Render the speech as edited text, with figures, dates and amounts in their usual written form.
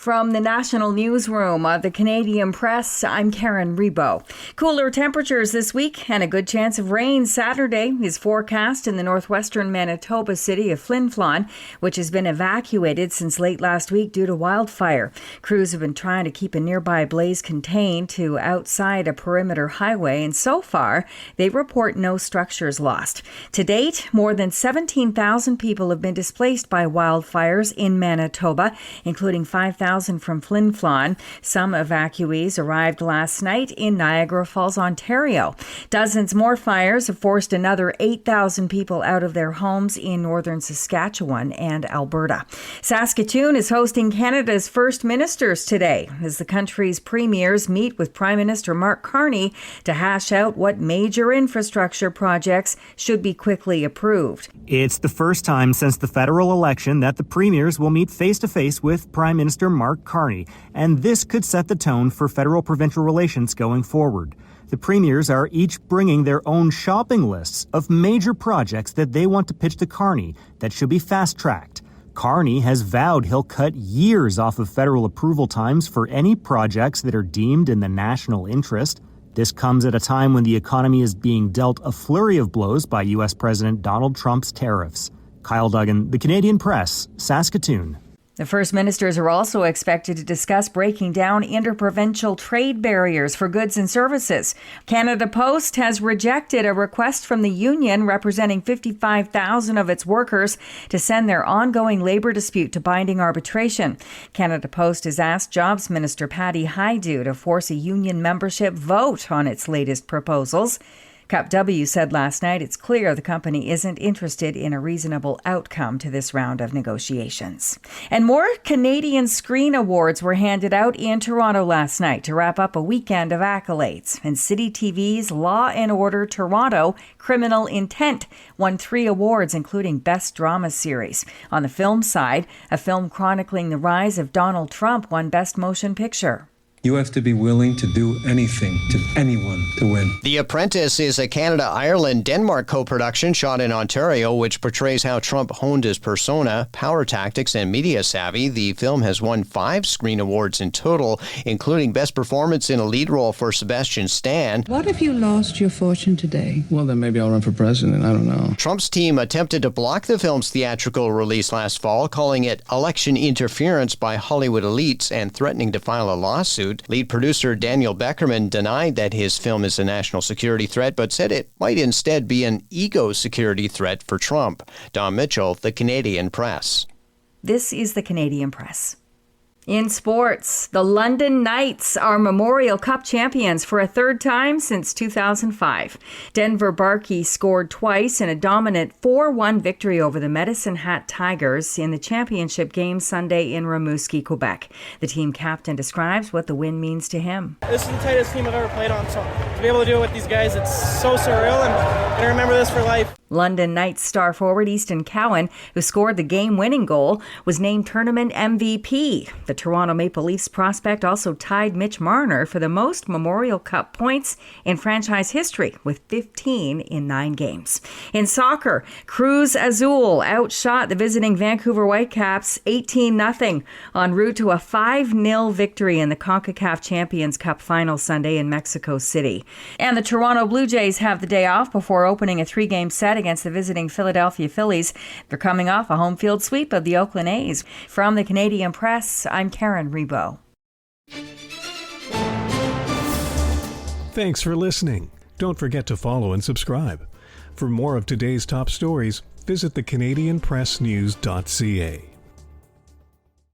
From the National Newsroom of the Canadian Press, I'm Karen Rebo. Cooler temperatures this week and a good chance of rain Saturday is forecast in the northwestern Manitoba city of Flin Flon, which has been evacuated since late last week due to wildfire. Crews have been trying to keep a nearby blaze contained to outside a perimeter highway, and so far they report no structures lost. To date, more than 17,000 people have been displaced by wildfires in Manitoba, including 5,000 from Flin Flon. Some evacuees arrived last night in Niagara Falls, Ontario. Dozens more fires have forced another 8,000 people out of their homes in northern Saskatchewan and Alberta. Saskatoon is hosting Canada's first ministers today as the country's premiers meet with Prime Minister Mark Carney to hash out what major infrastructure projects should be quickly approved. It's the first time since the federal election that the premiers will meet face-to-face with Prime Minister Mark Carney, and this could set the tone for federal-provincial relations going forward. The premiers are each bringing their own shopping lists of major projects that they want to pitch to Carney that should be fast-tracked. Carney has vowed he'll cut years off of federal approval times for any projects that are deemed in the national interest. This comes at a time when the economy is being dealt a flurry of blows by U.S. President Donald Trump's tariffs. Kyle Duggan, The Canadian Press, Saskatoon. The First Ministers are also expected to discuss breaking down interprovincial trade barriers for goods and services. Canada Post has rejected a request from the union representing 55,000 of its workers to send their ongoing labor dispute to binding arbitration. Canada Post has asked Jobs Minister Patty Hajdu to force a union membership vote on its latest proposals. CUPW said last night it's clear the company isn't interested in a reasonable outcome to this round of negotiations. And more Canadian Screen Awards were handed out in Toronto last night to wrap up a weekend of accolades. And City TV's Law & Order Toronto Criminal Intent won 3 awards, including Best Drama Series. On the film side, a film chronicling the rise of Donald Trump won Best Motion Picture. You have to be willing to do anything to anyone to win. The Apprentice is a Canada-Ireland-Denmark co-production shot in Ontario, which portrays how Trump honed his persona, power tactics, and media savvy. The film has won 5 Screen Awards in total, including Best Performance in a Lead Role for Sebastian Stan. What if you lost your fortune today? Well, then maybe I'll run for president. I don't know. Trump's team attempted to block the film's theatrical release last fall, calling it election interference by Hollywood elites and threatening to file a lawsuit. Lead producer Daniel Beckerman denied that his film is a national security threat, but said it might instead be an ego security threat for Trump. Don Mitchell, The Canadian Press. This is The Canadian Press. In sports, the London Knights are Memorial Cup champions for a third time since 2005. Denver Barkey scored twice in a dominant 4-1 victory over the Medicine Hat Tigers in the championship game Sunday in Rimouski, Quebec. The team captain describes what the win means to him. This is the tightest team I've ever played on, so to be able to do it with these guys, it's so surreal, and I'm going to remember this for life. London Knights star forward Easton Cowan, who scored the game-winning goal, was named tournament MVP. The Toronto Maple Leafs prospect also tied Mitch Marner for the most Memorial Cup points in franchise history, with 15 in 9 games. In soccer, Cruz Azul outshot the visiting Vancouver Whitecaps 18-0 en route to a 5-0 victory in the CONCACAF Champions Cup final Sunday in Mexico City. And the Toronto Blue Jays have the day off before opening a 3-game set against the visiting Philadelphia Phillies. They're coming off a home field sweep of the Oakland A's. From the Canadian Press, I'm Karen Rebo. Thanks for listening. Don't forget to follow and subscribe. For more of today's top stories, visit thecanadianpressnews.ca.